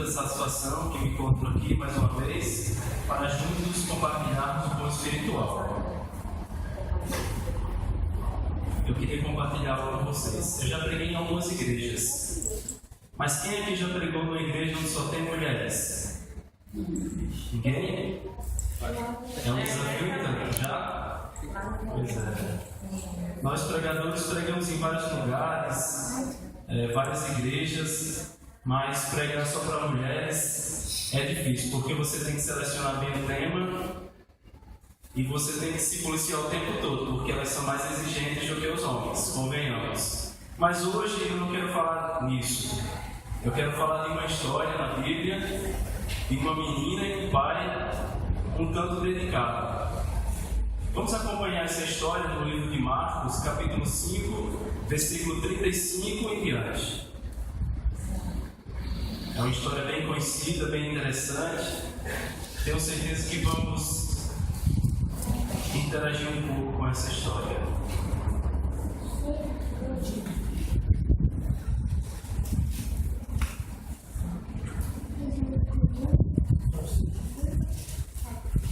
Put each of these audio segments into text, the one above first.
muita satisfação que me encontro aqui mais uma vez para juntos compartilharmos o pão espiritual. Eu queria compartilhar com vocês. Eu já preguei em algumas igrejas, mas quem aqui já pregou numa igreja onde só tem mulheres? Ninguém? É um desafio então, já? Pois é. Nós pregadores pregamos em vários lugares, várias igrejas, mas pregar só para mulheres é difícil, porque você tem que selecionar bem o tema e você tem que se policiar o tempo todo, porque elas são mais exigentes do que os homens, convenhamos. Mas hoje eu não quero falar nisso. Eu quero falar de uma história na Bíblia, de uma menina e um pai um tanto dedicado. Vamos acompanhar essa história no livro de Marcos, capítulo 5, versículo 35 em diante. É uma história bem conhecida, bem interessante. Tenho certeza que vamos interagir um pouco com essa história.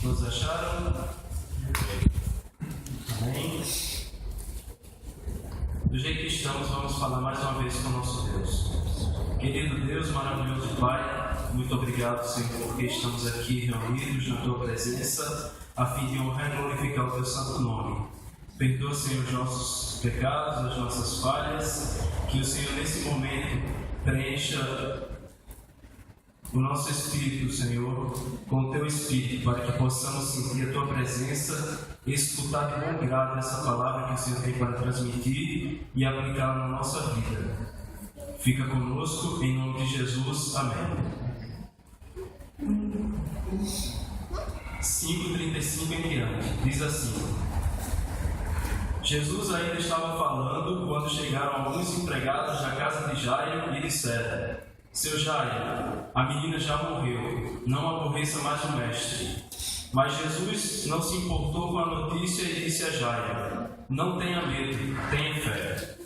Nos acharam? Amém? Do jeito que estamos, vamos falar mais uma vez com o nosso Deus. Querido Deus, maravilhoso Pai, muito obrigado, Senhor, porque estamos aqui reunidos na Tua presença, a fim de honrar e glorificar o Teu santo nome. Perdoa, Senhor, os nossos pecados, as nossas falhas, que o Senhor, nesse momento, preencha o nosso espírito, Senhor, com o Teu Espírito, para que possamos sentir a Tua presença e escutar de bom grado essa palavra que o Senhor tem para transmitir e aplicá-la na nossa vida. Fica conosco, em nome de Jesus. Amém. 5:35 em diante, diz assim: Jesus ainda estava falando quando chegaram alguns empregados da casa de Jairo e disseram: Seu Jairo, a menina já morreu, não aborreça mais o mestre. Mas Jesus não se importou com a notícia e disse a Jairo: Não tenha medo, tenha fé.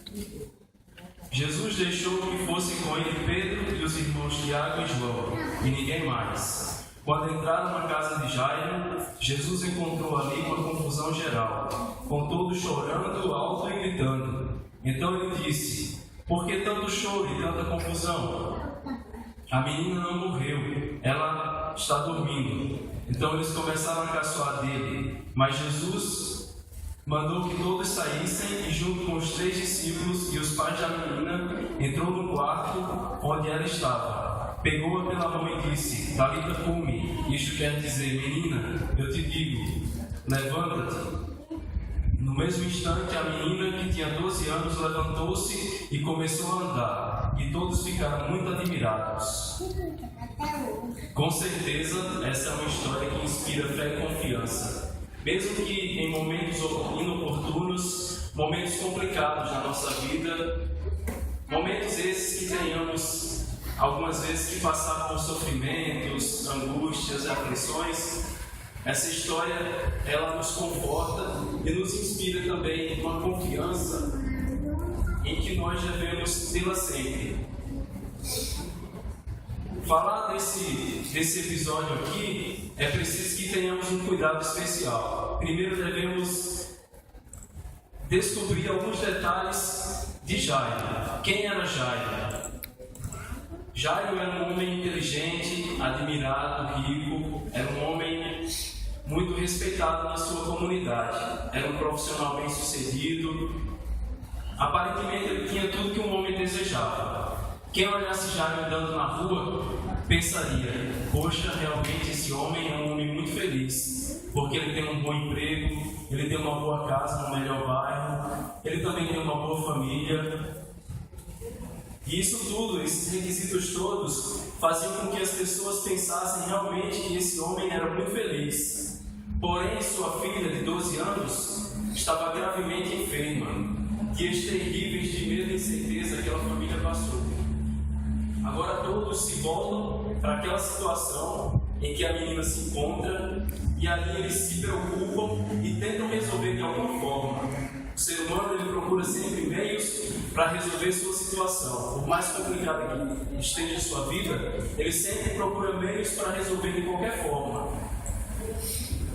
Jesus deixou que fossem com ele Pedro e os irmãos Tiago e João, e ninguém mais. Quando entraram na casa de Jairo, Jesus encontrou ali uma confusão geral, com todos chorando alto e gritando. Então ele disse: Por que tanto choro e tanta confusão? A menina não morreu, ela está dormindo. Então eles começaram a caçoar dele, mas Jesus mandou que todos saíssem e, junto com os 3 discípulos e os pais da menina, entrou no quarto onde ela estava. Pegou-a pela mão e disse: Talita cumi. Isto quer dizer: Menina, eu te digo, levanta-te. No mesmo instante, a menina, que tinha 12 anos, levantou-se e começou a andar, e todos ficaram muito admirados. Com certeza, essa é uma história que inspira fé e confiança. Mesmo que em momentos inoportunos, momentos complicados na nossa vida, momentos esses que tenhamos algumas vezes que passar por sofrimentos, angústias, aflições, essa história, ela nos conforta e nos inspira também uma confiança em que nós devemos tê-la sempre. Falar desse episódio aqui, é preciso que tenhamos um cuidado especial. Primeiro devemos descobrir alguns detalhes de Jairo. Quem era Jairo? Jairo era um homem inteligente, admirado, rico, era um homem muito respeitado na sua comunidade, era um profissional bem sucedido. Aparentemente ele tinha tudo que um homem desejava. Quem olhasse Jairo andando na rua pensaria: poxa, realmente esse homem é um homem muito feliz, porque ele tem um bom emprego, ele tem uma boa casa no melhor bairro, ele também tem uma boa família. E isso tudo, esses requisitos todos, faziam com que as pessoas pensassem realmente que esse homem era muito feliz. Porém, sua filha de 12 anos estava gravemente enferma, dias terríveis de medo e incerteza que aquela família passou. Agora todos se voltam para aquela situação em que a menina se encontra, e ali eles se preocupam e tentam resolver de alguma forma. O ser humano ele procura sempre meios para resolver sua situação. Por mais complicada que esteja a sua vida, ele sempre procura meios para resolver de qualquer forma.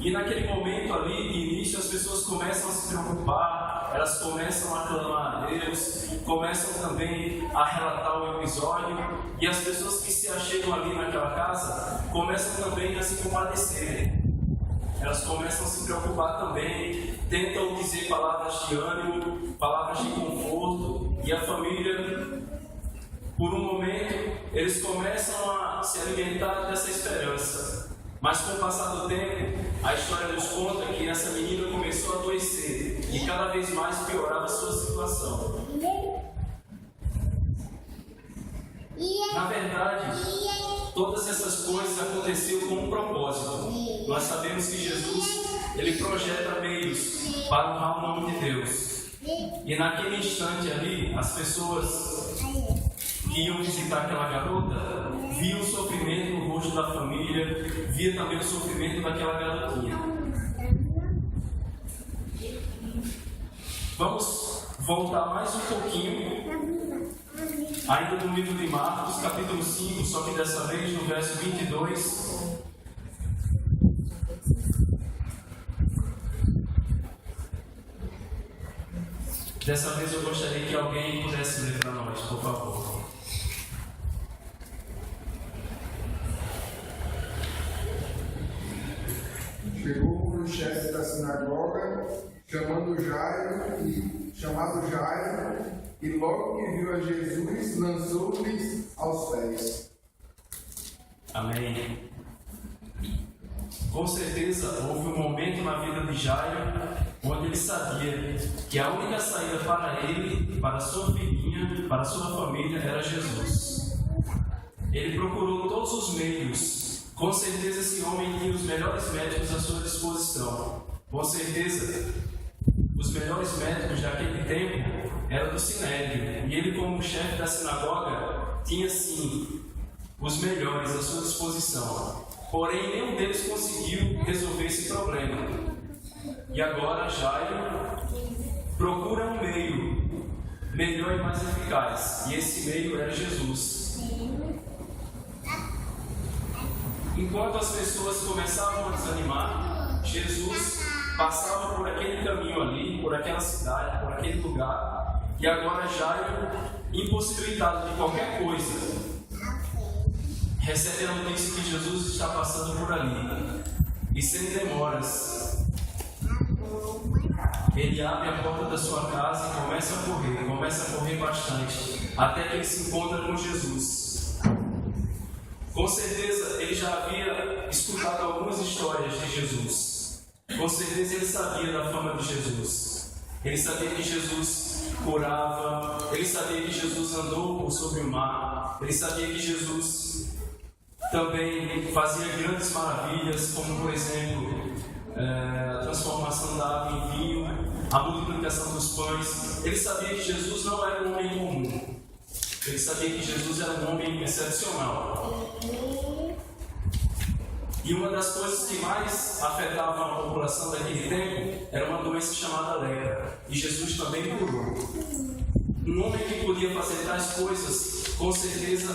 E naquele momento ali, de início, as pessoas começam a se preocupar, elas começam a clamar a Deus, começam também a relatar o episódio, e as pessoas que se achegam ali naquela casa começam também a se compadecer. Elas começam a se preocupar também, tentam dizer palavras de ânimo, palavras de conforto, e a família, por um momento, eles começam a se alimentar dessa esperança. Mas com o passar do tempo, a história nos conta que essa menina começou a adoecer e cada vez mais piorava a sua situação. Na verdade, todas essas coisas aconteceram com um propósito. Nós sabemos que Jesus, ele projeta meios para honrar o nome de Deus. E naquele instante ali, as pessoas que iam visitar aquela garota viam o sofrimento no rosto da família, via também o sofrimento daquela garotinha. Vamos voltar mais um pouquinho, ainda no livro de Marcos, capítulo 5, só que dessa vez no verso 22. Dessa vez eu gostaria que alguém pudesse ler para nós, por favor. Chegou o chefe da sinagoga, chamado Jairo, e logo que viu a Jesus, lançou-lhes aos pés. Amém. Com certeza houve um momento na vida de Jairo onde ele sabia que a única saída para ele, para sua filhinha, para sua família era Jesus. Ele procurou todos os meios. Com certeza esse homem tinha os melhores médicos à sua disposição. Com certeza os melhores médicos daquele tempo eram do Sinédrio. E ele, como chefe da sinagoga, tinha sim os melhores à sua disposição. Porém, nenhum deles conseguiu resolver esse problema. E agora Jairo procura um meio melhor e mais eficaz. E esse meio era Jesus. Enquanto as pessoas começavam a desanimar, Jesus passava por aquele caminho ali, por aquela cidade, por aquele lugar. E agora Jairo, impossibilitado de qualquer coisa, recebe a notícia que Jesus está passando por ali. E sem demoras, ele abre a porta da sua casa e começa a correr bastante, até que ele se encontra com Jesus. Com certeza ele já havia escutado algumas histórias de Jesus. Com certeza ele sabia da fama de Jesus. Ele sabia que Jesus curava, ele sabia que Jesus andou sobre o mar, ele sabia que Jesus também fazia grandes maravilhas, como por exemplo a transformação da água em vinho, a multiplicação dos pães. Ele sabia que Jesus não era um homem comum. Ele sabia que Jesus era um homem excepcional. E uma das coisas que mais afetava a população daquele tempo era uma doença chamada lepra. E Jesus também curou. Um homem que podia fazer tais coisas, com certeza,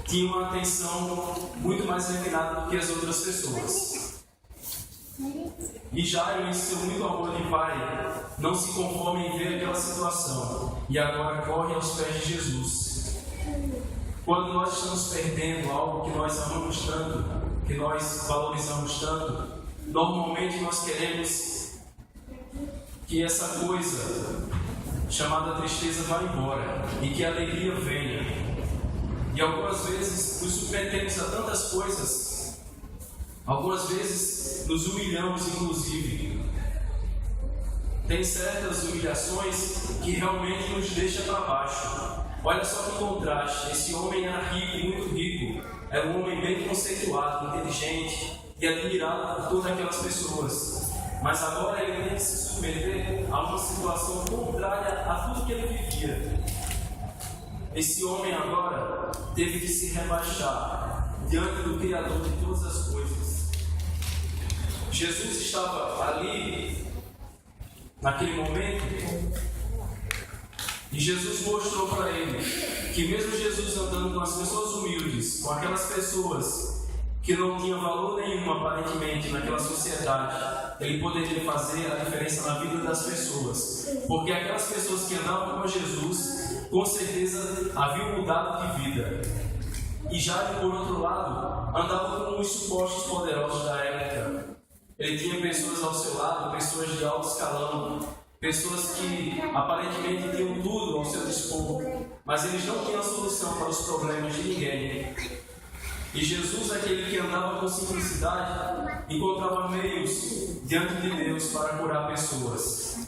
tinha uma atenção muito mais refinada do que as outras pessoas. E Jairo, em seu muito amor de pai, não se conforma em ver aquela situação e agora corre aos pés de Jesus. Quando nós estamos perdendo algo que nós amamos tanto, que nós valorizamos tanto, normalmente nós queremos que essa coisa chamada tristeza vá embora e que a alegria venha. E algumas vezes nos submetemos a tantas coisas. Algumas vezes nos humilhamos, inclusive. Tem certas humilhações que realmente nos deixam para baixo. Olha só que contraste. Esse homem era rico, muito rico. Era um homem bem conceituado, inteligente e admirado por todas aquelas pessoas. Mas agora ele tem que se submeter a uma situação contrária a tudo que ele vivia. Esse homem agora teve que se rebaixar diante do Criador de todas as coisas. Jesus estava ali naquele momento. E Jesus mostrou para ele que mesmo Jesus andando com as pessoas humildes, com aquelas pessoas que não tinham valor nenhum aparentemente naquela sociedade, ele poderia fazer a diferença na vida das pessoas. Porque aquelas pessoas que andavam com Jesus, com certeza haviam mudado de vida. E Jairo, por outro lado, andava com os supostos poderosos da época. Ele tinha pessoas ao seu lado, pessoas de alto escalão, pessoas que aparentemente tinham tudo ao seu dispor, mas eles não tinham solução para os problemas de ninguém. E Jesus, aquele que andava com simplicidade, encontrava meios diante de Deus para curar pessoas.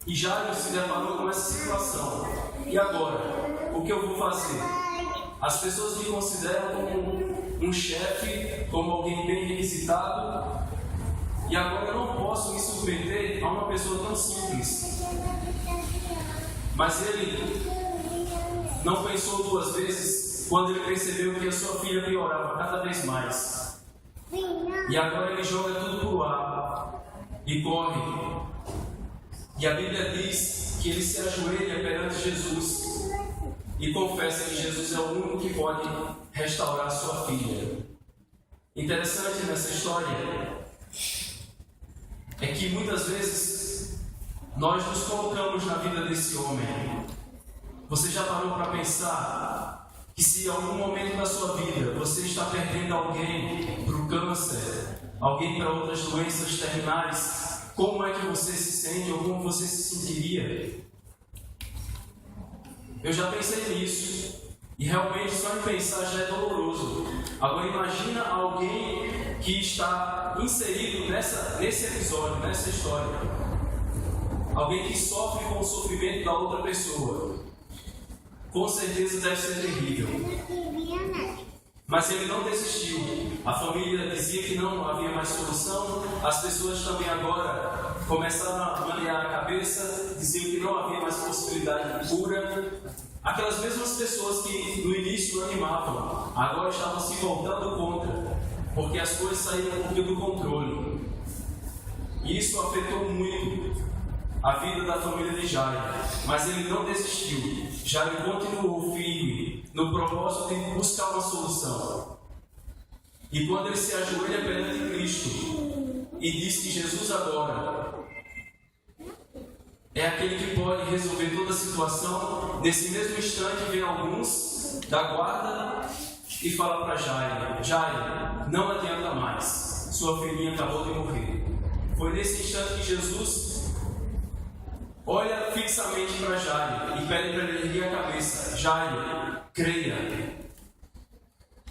E Jairo se deparou com essa situação. E agora, o que eu vou fazer? As pessoas me consideram como um chefe, como alguém bem requisitado, e agora eu não posso me submeter a uma pessoa tão simples. Mas ele não pensou duas vezes quando ele percebeu que a sua filha piorava cada vez mais. E agora ele joga tudo para o ar e corre. E a Bíblia diz que ele se ajoelha perante Jesus e confessa que Jesus é o único que pode restaurar sua filha. Interessante nessa história é que muitas vezes nós nos colocamos na vida desse homem. Você já parou para pensar que se em algum momento da sua vida você está perdendo alguém para o câncer, alguém para outras doenças terminais, como é que você se sente ou como você se sentiria? Eu já pensei nisso e realmente só em pensar já é doloroso. Agora imagina alguém que está inserido nesse episódio, nessa história. Alguém que sofre com o sofrimento da outra pessoa. Com certeza deve ser terrível. Mas ele não desistiu. A família dizia que não havia mais solução. As pessoas também agora começaram a manear a cabeça, diziam que não havia mais possibilidade de cura. Aquelas mesmas pessoas que no início animavam, agora estavam se voltando contra, porque as coisas saíram um pouquinho do controle. E isso afetou muito a vida da família de Jairo, mas ele não desistiu. Jairo continuou firme no propósito de buscar uma solução. E quando ele se ajoelha perante Cristo e diz que Jesus agora é aquele que pode resolver toda a situação, nesse mesmo instante vem alguns da guarda e fala para Jairo: Jairo, não adianta mais, sua filhinha acabou de morrer. Foi nesse instante que Jesus olha fixamente para Jairo e pede para ele erguer a cabeça. Jairo, creia.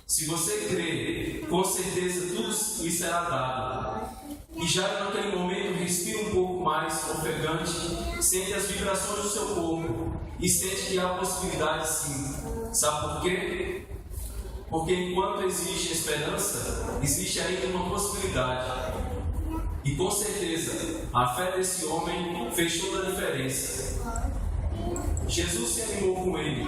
Se você crer, com certeza tudo lhe será dado. E Jairo naquele momento respira um pouco mais ofegante, sente as vibrações do seu corpo e sente que há possibilidade sim. Sabe por quê? Porque enquanto existe esperança, existe ainda uma possibilidade. E com certeza, a fé desse homem fez toda a diferença. Jesus se animou com ele.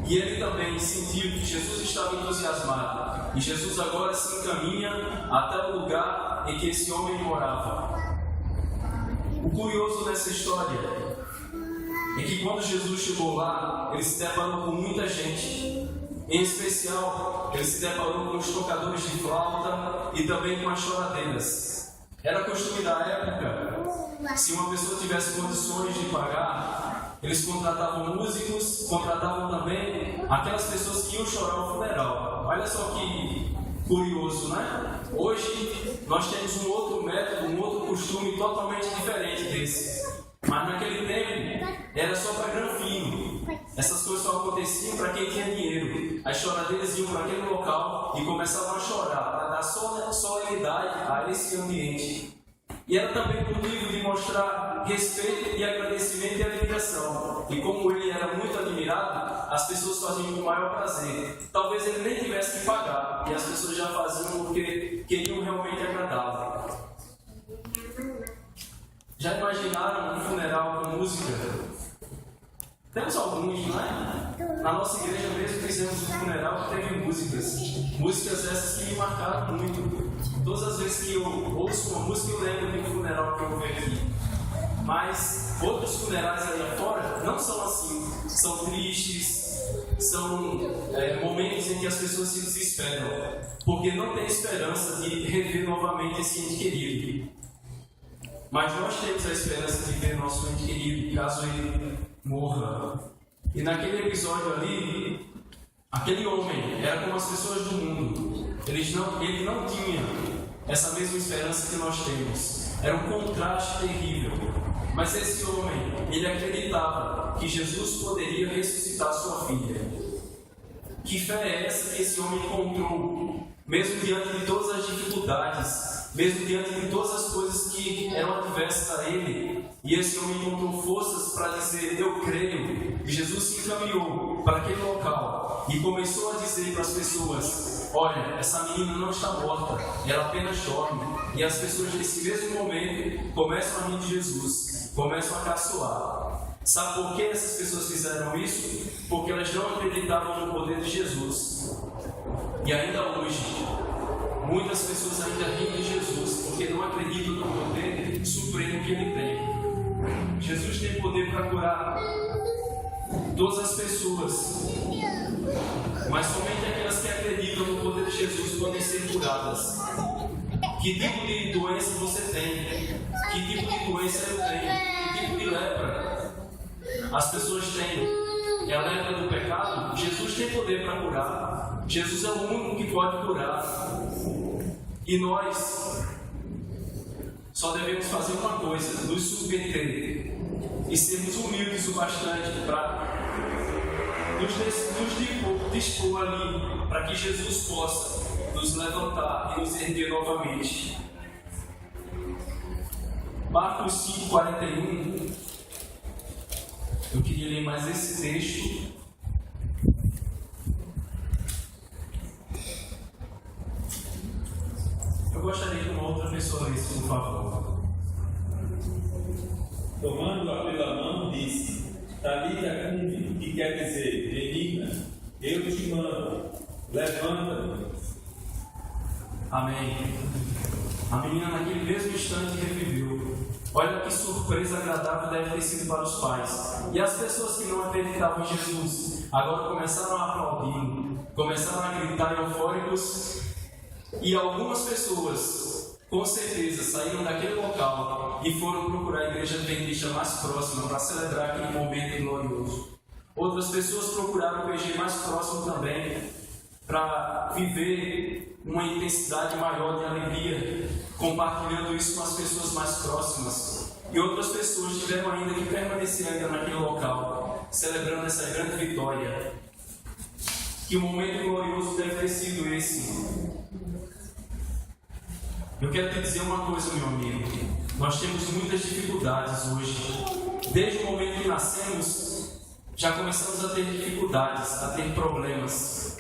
E ele também sentiu que Jesus estava entusiasmado. E Jesus agora se encaminha até o lugar em que esse homem morava. O curioso dessa história é que quando Jesus chegou lá, ele se deparou com muita gente. Em especial, ele se deparou com os tocadores de flauta e também com as choradeiras. Era costume da época, se uma pessoa tivesse condições de pagar, eles contratavam músicos, contratavam também aquelas pessoas que iam chorar no funeral. Olha só que curioso, né? Hoje nós temos um outro método, um outro costume totalmente diferente desse. Mas naquele tempo era só para granfino. Essas coisas só aconteciam para quem tinha dinheiro. As choradeiras iam para aquele local e começavam a chorar para dar solenidade a esse ambiente. E era também motivo de mostrar respeito e agradecimento e admiração. E como ele era muito admirado, as pessoas faziam com o maior prazer. Talvez ele nem tivesse que pagar, e as pessoas já faziam porque queriam realmente agradá-lo. Já imaginaram um funeral com música? Temos alguns, não é? Na nossa igreja mesmo fizemos um funeral que teve músicas. Músicas essas que me marcaram muito. Todas as vezes que eu ouço uma música, eu lembro de um funeral que eu vi aqui. Mas outros funerais aí afora não são assim. São tristes, são momentos em que as pessoas se desesperam, porque não tem esperança de rever novamente esse ente querido. Mas nós temos a esperança de ver nosso ente querido, caso ele morra. E naquele episódio ali, aquele homem era como as pessoas do mundo. Ele não tinha essa mesma esperança que nós temos. Era um contraste terrível. Mas esse homem, ele acreditava que Jesus poderia ressuscitar sua filha. Que fé é essa que esse homem encontrou, mesmo diante de todas as dificuldades, mesmo diante de todas as coisas que eram adversas a ele? E esse homem encontrou forças para dizer: eu creio. E Jesus se encaminhou para aquele local e começou a dizer para as pessoas: olha, essa menina não está morta, ela apenas dorme. E as pessoas nesse mesmo momento começam a rir de Jesus, começam a caçoar. Sabe por que essas pessoas fizeram isso? Porque elas não acreditavam no poder de Jesus. E ainda hoje, muitas pessoas ainda riem de Jesus, porque não acreditam no poder supremo que Ele tem. Jesus tem poder para curar todas as pessoas, mas somente aquelas que acreditam no poder de Jesus podem ser curadas. Que tipo de doença você tem? Que tipo de doença eu tenho? Que tipo de lepra as pessoas têm? É a lepra do pecado? Jesus tem poder para curar. Jesus é o único que pode curar. E nós só devemos fazer uma coisa: nos submeter e sermos humildes o bastante para nos dispor ali, para que Jesus possa nos levantar e nos erguer novamente. Marcos 5:41. Eu queria ler mais esse texto. Eu gostaria que uma outra pessoa lesse, por favor. Tomando-a pela mão, disse: Talita cumi, que quer dizer: menina, eu te mando, levanta-te. Amém. A menina naquele mesmo instante reviveu. Olha que surpresa agradável deve ter sido para os pais. E as pessoas que não acreditavam em Jesus agora começaram a aplaudir, começaram a gritar eufóricos. E algumas pessoas, com certeza, saíram daquele local e foram procurar a igreja adventista mais próxima para celebrar aquele momento glorioso. Outras pessoas procuraram o PG mais próximo também para viver uma intensidade maior de alegria, compartilhando isso com as pessoas mais próximas. E outras pessoas tiveram ainda que permanecer ainda naquele local, celebrando essa grande vitória. Que o momento glorioso deve ter sido esse. Eu quero te dizer uma coisa, meu amigo. Nós temos muitas dificuldades hoje. Desde o momento que nascemos, já começamos a ter dificuldades, a ter problemas.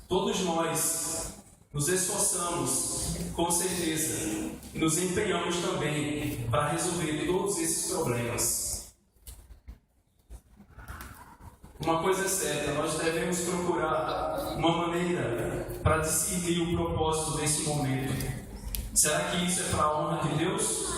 Todos nós nos esforçamos, com certeza, e nos empenhamos também para resolver todos esses problemas. Uma coisa é certa: nós devemos procurar uma maneira para discernir o propósito desse momento. Será que isso é para a honra de Deus?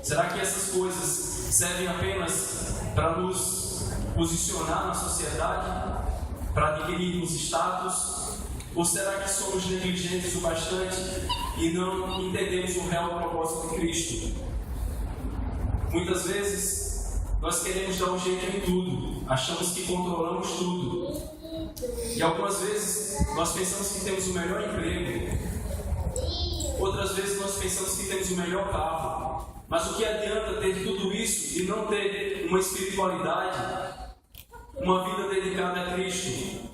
Será que essas coisas servem apenas para nos posicionar na sociedade? Para adquirirmos status? Ou será que somos negligentes o bastante e não entendemos o real propósito de Cristo? Muitas vezes nós queremos dar um jeito em tudo, achamos que controlamos tudo. E algumas vezes nós pensamos que temos o melhor emprego, outras vezes nós pensamos que temos o melhor carro. Mas o que adianta ter tudo isso e não ter uma espiritualidade, uma vida dedicada a Cristo?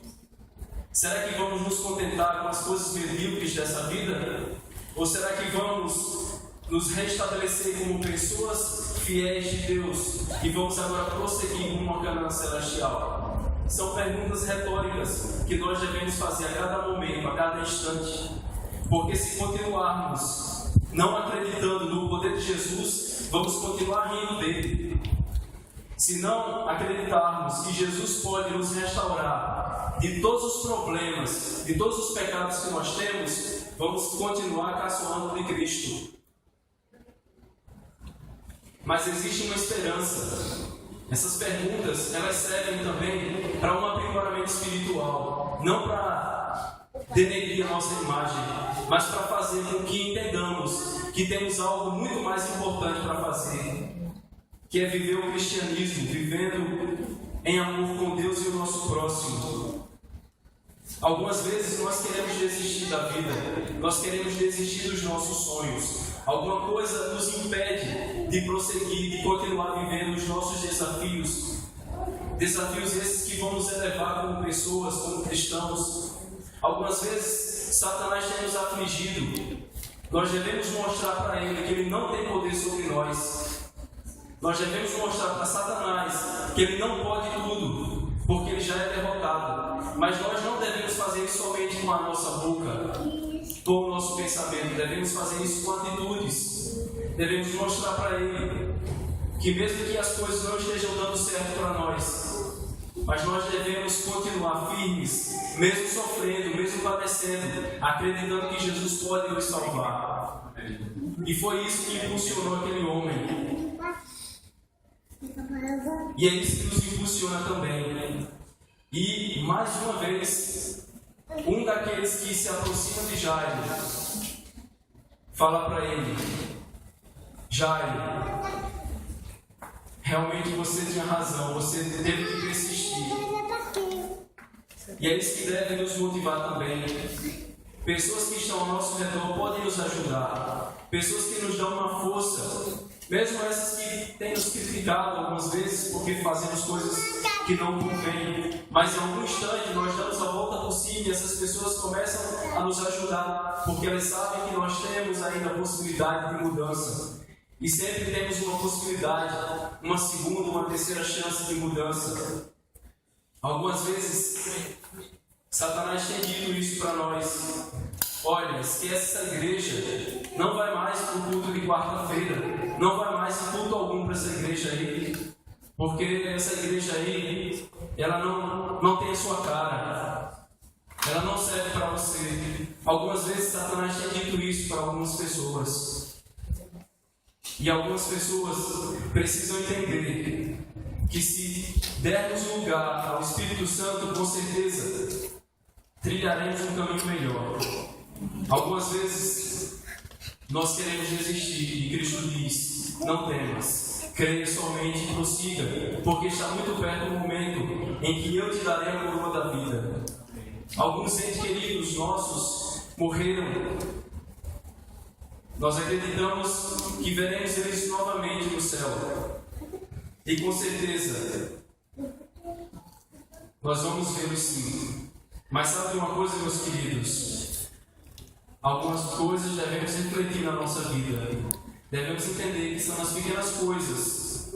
Será que vamos nos contentar com as coisas medíocres dessa vida? Ou será que vamos nos restabelecer como pessoas fiéis de Deus e vamos agora prosseguir rumo a Canaã celestial? São perguntas retóricas que nós devemos fazer a cada momento, a cada instante. Porque se continuarmos não acreditando no poder de Jesus, vamos continuar rindo dele. Se não acreditarmos que Jesus pode nos restaurar de todos os problemas, de todos os pecados que nós temos, vamos continuar caçoando de Cristo. mas existe uma esperança. Essas perguntas, elas servem também para um aprimoramento espiritual, não para denegrir a nossa imagem, mas para fazer com que entendamos que temos algo muito mais importante para fazer, que é viver o cristianismo, vivendo em amor com Deus e o nosso próximo. Algumas vezes nós queremos desistir da vida, nós queremos desistir dos nossos sonhos. Alguma coisa nos impede de prosseguir, de continuar vivendo os nossos desafios. Desafios esses que vão nos elevar como pessoas, como cristãos. Algumas vezes Satanás tem nos afligido. Nós devemos mostrar para ele que ele não tem poder sobre nós. Nós devemos mostrar para Satanás que ele não pode tudo, porque ele já é derrotado. Mas nós não devemos fazer isso somente com a nossa boca, com o nosso pensamento. Devemos fazer isso com atitudes. Devemos mostrar para ele que mesmo que as coisas não estejam dando certo para nós, mas nós devemos continuar firmes, mesmo sofrendo, mesmo padecendo, acreditando que Jesus pode nos salvar. E foi isso que impulsionou aquele homem. E é isso que nos impulsiona também. E, mais uma vez, um daqueles que se aproxima de Jairo fala para ele: Jairo, realmente você tinha razão, você teve que persistir. E é isso que deve nos motivar também. Pessoas que estão ao nosso redor podem nos ajudar. Pessoas que nos dão uma força, mesmo essas que têm nos criticado algumas vezes porque fazemos coisas que não convêm. Mas em algum instante nós damos a volta por cima e essas pessoas começam a nos ajudar, porque elas sabem que nós temos ainda a possibilidade de mudança. E sempre temos uma possibilidade, uma segunda, uma terceira chance de mudança. Algumas vezes, Satanás tem dito isso para nós: olha, esquece essa igreja, não vai mais para o culto de quarta-feira, não vai mais em culto algum para essa igreja aí, porque essa igreja aí, ela não tem a sua cara, ela não serve para você. Algumas vezes Satanás tem dito isso para algumas pessoas. E algumas pessoas precisam entender que se dermos lugar ao Espírito Santo, com certeza trilharemos um caminho melhor. Algumas vezes nós queremos desistir e Cristo diz: não temas, creia somente e prossiga, porque está muito perto o momento em que eu te darei a coroa da vida. Alguns entes queridos nossos morreram. Nós acreditamos que veremos eles novamente no céu. E com certeza nós vamos vê-los sim. Mas sabe uma coisa, meus queridos? Algumas coisas devemos refletir na nossa vida. Devemos entender que são as pequenas coisas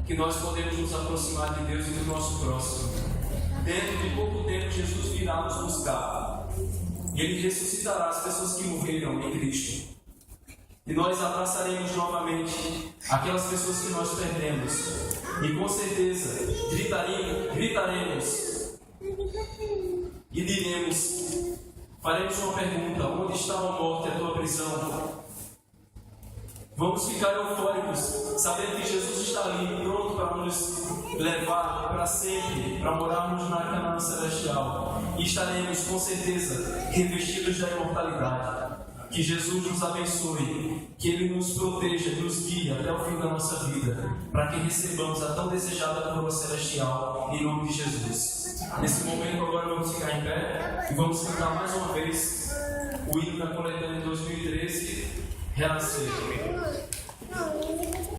que nós podemos nos aproximar de Deus e do nosso próximo. Dentro de pouco tempo, Jesus virá nos buscar. E Ele ressuscitará as pessoas que morreram em Cristo. E nós abraçaremos novamente aquelas pessoas que nós perdemos. E com certeza gritaremos e diremos, faremos uma pergunta: onde está a morte, a tua prisão? Vamos ficar eufóricos, sabendo que Jesus está ali, pronto para nos levar para sempre, para morarmos na Canaã celestial. E estaremos, com certeza, revestidos da imortalidade. Que Jesus nos abençoe, que Ele nos proteja, nos guie até o fim da nossa vida, para que recebamos a tão desejada coroa celestial, em nome de Jesus. Nesse momento, agora vamos ficar em pé e vamos cantar mais uma vez o hino da coletânea de 2013, Renascer.